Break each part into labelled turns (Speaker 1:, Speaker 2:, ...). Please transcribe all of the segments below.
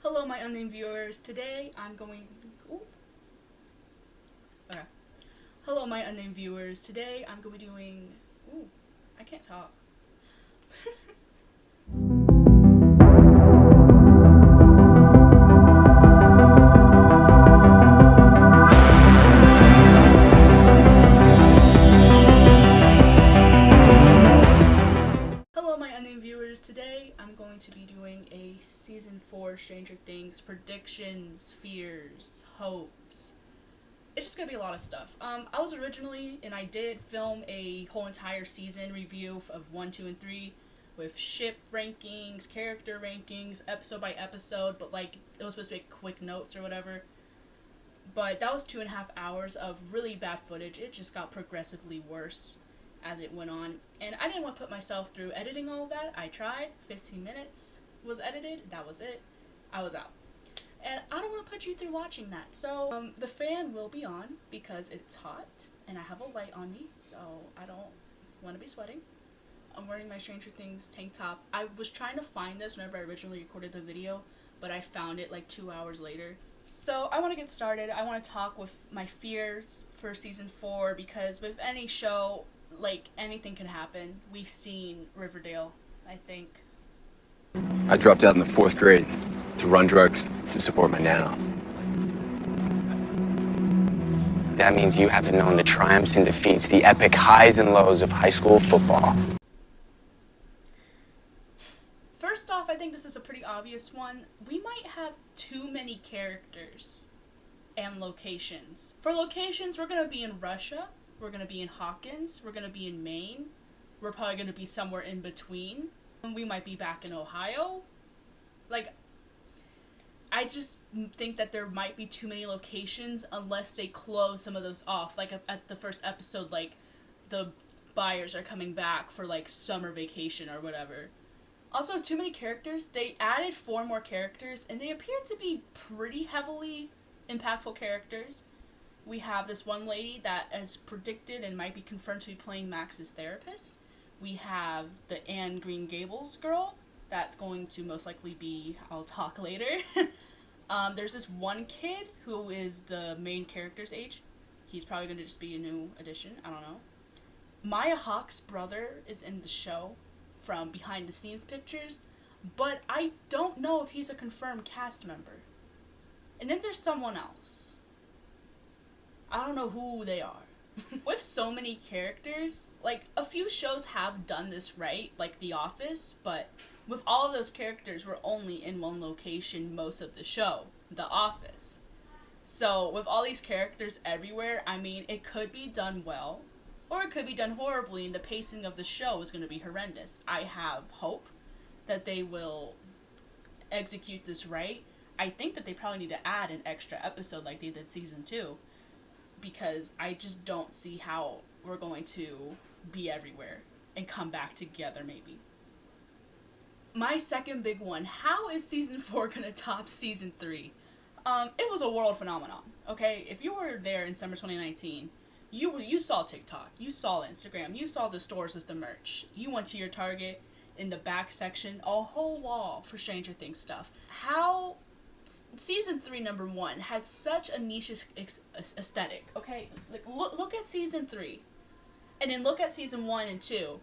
Speaker 1: Hello, my unnamed viewers. Today I'm going. Ooh. Okay. Hello, my unnamed viewers. Today I'm going to be doing. Ooh, I can't talk. Hello, my unnamed viewers. Today I'm going to be doing a season 4 Stranger Things predictions, fears, hopes. It's just gonna be a lot of stuff. I was originally, and I did film a whole entire season review of 1, 2, and 3 with ship rankings, character rankings, episode by episode, but like, it was supposed to be quick notes or whatever. But that was 2.5 hours of really bad footage. It just got progressively worse as it went on. And I didn't want to put myself through editing all of that. I tried. 15 minutes was edited. That was it. I was out. And I don't want to put you through watching that. So the fan will be on because it's hot and I have a light on me, so I don't want to be sweating. I'm wearing my Stranger Things tank top. I was trying to find this whenever I originally recorded the video, but I found it like 2 hours later. So I want to get started. I want to talk with my fears for season 4 because with any show, like, anything can happen. We've seen Riverdale, I think.
Speaker 2: I dropped out in the 4th grade to run drugs to support my nana.
Speaker 3: That means you haven't known the triumphs and defeats, the epic highs and lows of high school football.
Speaker 1: First off, I think this is a pretty obvious one. We might have too many characters and locations. For locations, we're going to be in Russia, we're going to be in Hawkins, we're going to be in Maine, we're probably going to be somewhere in between. We might be back in Ohio. Like, I just think that there might be too many locations unless they close some of those off. Like, at the first episode, like, the buyers are coming back for, like, summer vacation or whatever. Also, too many characters. They added 4 more characters, and they appear to be pretty heavily impactful characters. We have this one lady that is predicted and might be confirmed to be playing Max's therapist. We have the Anne Green Gables girl. That's going to most likely be, I'll talk later. There's this one kid who is the main character's age. He's probably going to just be a new addition. I don't know. Maya Hawke's brother is in the show from behind the scenes pictures, but I don't know if he's a confirmed cast member. And then there's someone else. I don't know who they are. With so many characters, like, a few shows have done this right, like The Office, but with all of those characters, we're only in one location most of the show, The Office. So, with all these characters everywhere, I mean, it could be done well, or it could be done horribly, and the pacing of the show is going to be horrendous. I have hope that they will execute this right. I think that they probably need to add an extra episode like they did season 2, because I just don't see how we're going to be everywhere and come back together, maybe. My second big one, how is season 4 going to top season 3? It was a world phenomenon, okay? If you were there in summer 2019, you saw TikTok, you saw Instagram, you saw the stores with the merch. You went to your Target, in the back section, a whole wall for Stranger Things stuff. How season 3, number 1, had such a niche aesthetic, okay? Like, look at season 3, and then look at season 1 and 2.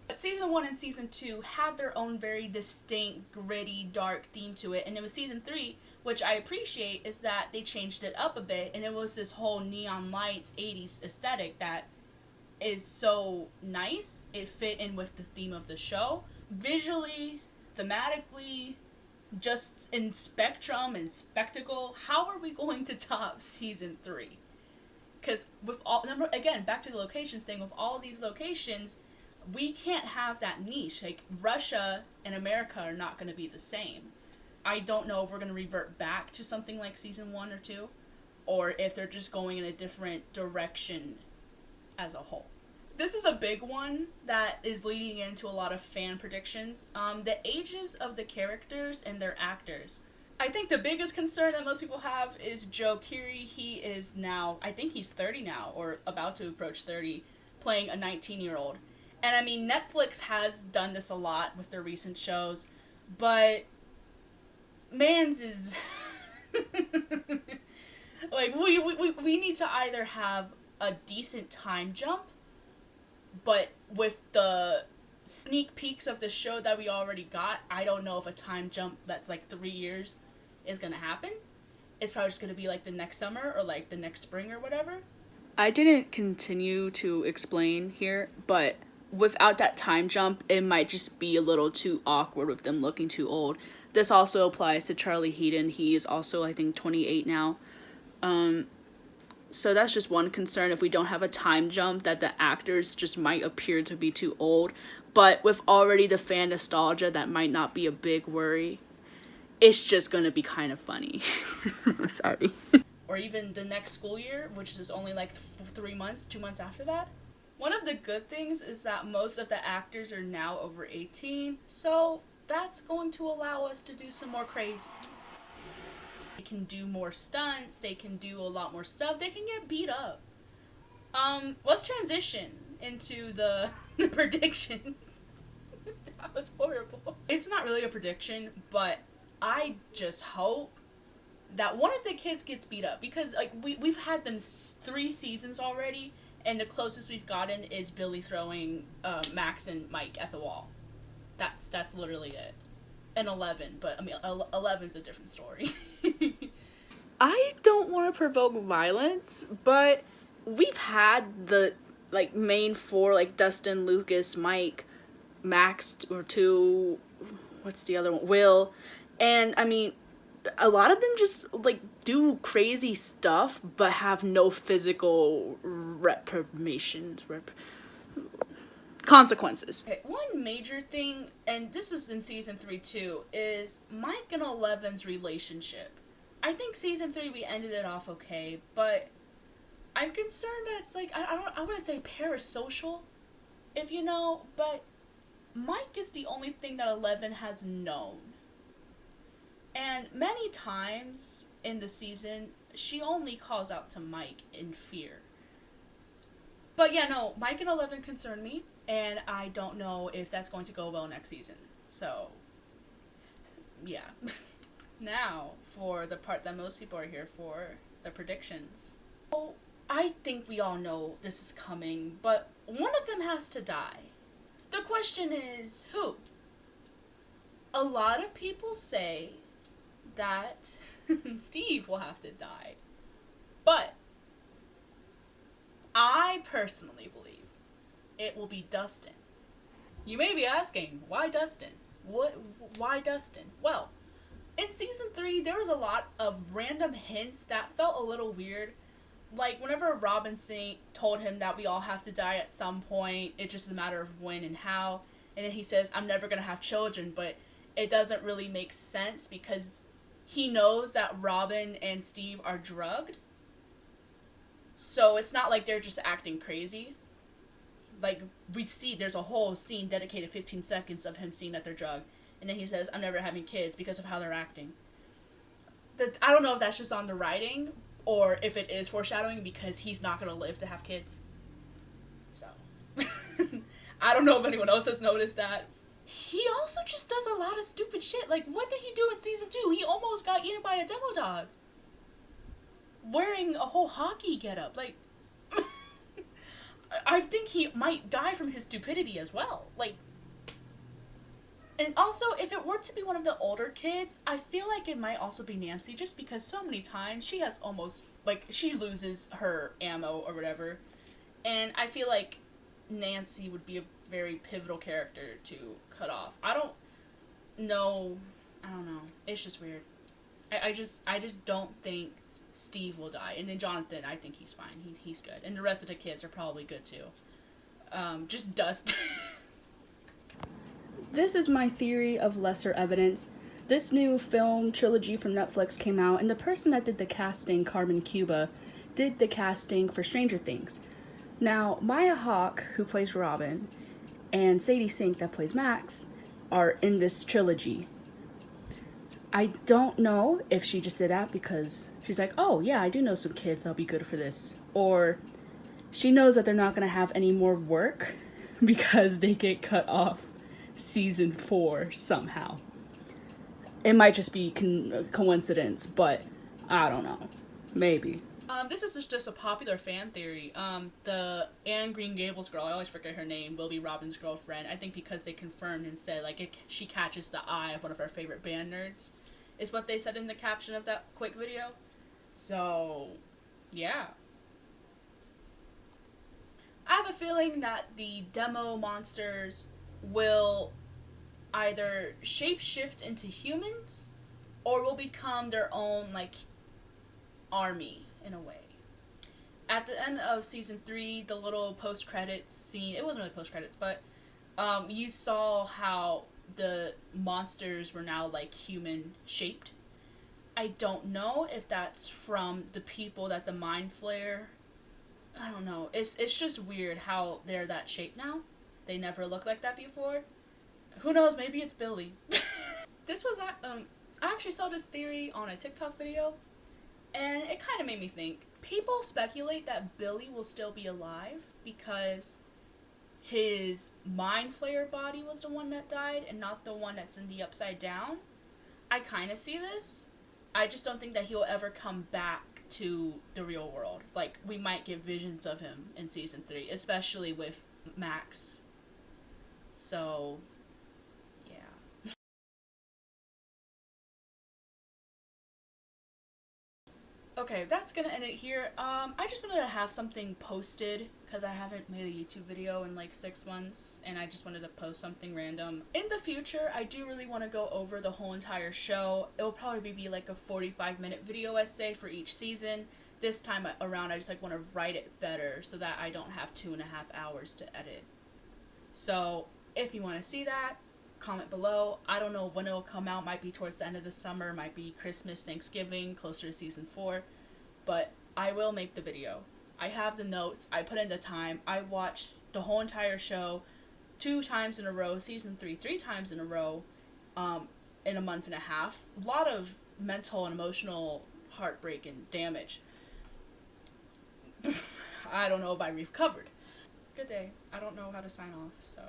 Speaker 1: But season 1 and season 2 had their own very distinct, gritty, dark theme to it, and it was season 3, which I appreciate, is that they changed it up a bit, and it was this whole neon lights, 80s aesthetic that is so nice. It fit in with the theme of the show. Visually, thematically, just in spectrum and spectacle, how are we going to top season 3? Because with all, again, back to the locations thing, with all of these locations, we can't have that niche. Like, Russia and America are not going to be the same. I don't know if we're going to revert back to something like season 1 or 2, or if they're just going in a different direction as a whole. This is a big one that is leading into a lot of fan predictions. The ages of the characters and their actors. I think the biggest concern that most people have is Joe Keery. He is now, I think he's 30 now, or about to approach 30, playing a 19-year-old. And I mean, Netflix has done this a lot with their recent shows, but Mans is like we need to either have a decent time jump, but with the sneak peeks of the show that we already got, I don't know if a time jump that's like 3 years is gonna happen. It's probably just gonna be like the next summer or like the next spring or whatever. I didn't continue to explain here, but without that time jump, it might just be a little too awkward with them looking too old. This also applies to Charlie Heaton. He is also, I think, 28 now. So that's just one concern. If we don't have a time jump, that the actors just might appear to be too old. But with already the fan nostalgia, that might not be a big worry. It's just gonna be kind of funny. I'm sorry. Or even the next school year, which is only like 3 months, 2 months after that. One of the good things is that most of the actors are now over 18, so that's going to allow us to do some more crazy. They can do more stunts, they can do a lot more stuff, they can get beat up. Let's transition into the predictions. That was horrible. It's not really a prediction, but I just hope that one of the kids gets beat up, because like we've had them 3 seasons already, and the closest we've gotten is Billy throwing Max and Mike at the wall. That's literally it. And 11, but I mean 11's a different story. I don't want to provoke violence, but we've had the like main 4, like Dustin, Lucas, Mike, Max, or 2, what's the other one? Will. And I mean, a lot of them just like do crazy stuff but have no physical consequences. Okay, one major thing, and this is in season 3 too, is Mike and Eleven's relationship. I think season 3 we ended it off okay, but I'm concerned that it's like I wouldn't say parasocial, if you know, but Mike is the only thing that Eleven has known. And many times in the season, she only calls out to Mike in fear. But yeah, no, Mike and Eleven concern me, and I don't know if that's going to go well next season. So, yeah. Now, for the part that most people are here for, the predictions. Oh, I think we all know this is coming, but one of them has to die. The question is, who? A lot of people say that Steve will have to die. But I personally believe it will be Dustin. You may be asking, why Dustin? Why Dustin? Well, in season 3, there was a lot of random hints that felt a little weird. Like, whenever Robinson told him that we all have to die at some point, it's just a matter of when and how. And then he says, I'm never going to have children, but it doesn't really make sense because he knows that Robin and Steve are drugged. So it's not like they're just acting crazy. Like, we see there's a whole scene dedicated 15 seconds of him seeing that they're drugged. And then he says, I'm never having kids because of how they're acting. I don't know if that's just on the writing or if it is foreshadowing because he's not going to live to have kids. So, I don't know if anyone else has noticed that. He also just does a lot of stupid shit. Like, what did he do in season 2? He almost got eaten by a demo dog. Wearing a whole hockey getup. Like, I think he might die from his stupidity as well. Like, and also, if it were to be one of the older kids, I feel like it might also be Nancy, just because so many times she has almost, like, she loses her ammo or whatever. And I feel like Nancy would be a very pivotal character to cut off. I don't know. It's just weird. I just don't think Steve will die. And then Jonathan, I think he's fine. He's good. And the rest of the kids are probably good too. Just Dust. This is my theory of lesser evidence. This new film trilogy from Netflix came out, and the person that did the casting, Carmen Cuba, did the casting for Stranger Things. Now, Maya Hawke, who plays Robin, and Sadie Sink, that plays Max, are in this trilogy. I don't know if she just did that because she's like, oh yeah, I do know some kids that'll be good for this. Or she knows that they're not going to have any more work because they get cut off season 4 somehow. It might just be coincidence, but I don't know. Maybe. This is just a popular fan theory. The Anne Green Gables girl, I always forget her name, will be Robin's girlfriend. I think because they confirmed and said, like, she catches the eye of one of our favorite band nerds, is what they said in the caption of that quick video. So, yeah. I have a feeling that the demo monsters will either shapeshift into humans or will become their own, like, army, in a way. At the end of season 3, the little post-credits scene, it wasn't really post-credits, but you saw how the monsters were now, like, human-shaped. I don't know if that's from the people that the Mind Flayer... I don't know. It's just weird how they're that shape now. They never looked like that before. Who knows? Maybe it's Billy. This was... I actually saw this theory on a TikTok video, and it kind of made me think. People speculate that Billy will still be alive because his Mind Flayer body was the one that died and not the one that's in the Upside Down. I kind of see this. I just don't think that he'll ever come back to the real world. Like, we might get visions of him in season 3, especially with Max. So, yeah. Okay, that's gonna end it here. I just wanted to have something posted because I haven't made a YouTube video in like 6 months, and I just wanted to post something random. In the future, I do really want to go over the whole entire show. It will probably be like a 45-minute video essay for each season. This time around, I just like want to write it better so that I don't have 2.5 hours to edit. So, if you want to see that, comment below. I don't know when it'll come out. Might be towards the end of the summer, might be Christmas, Thanksgiving, closer to season 4. But I will make the video. I have the notes. I put in the time. I watched the whole entire show 2 times in a row. Season 3 3 times in a row in a month and a half. A lot of mental and emotional heartbreak and damage. I don't know if I recovered. Good day. I don't know how to sign off, so...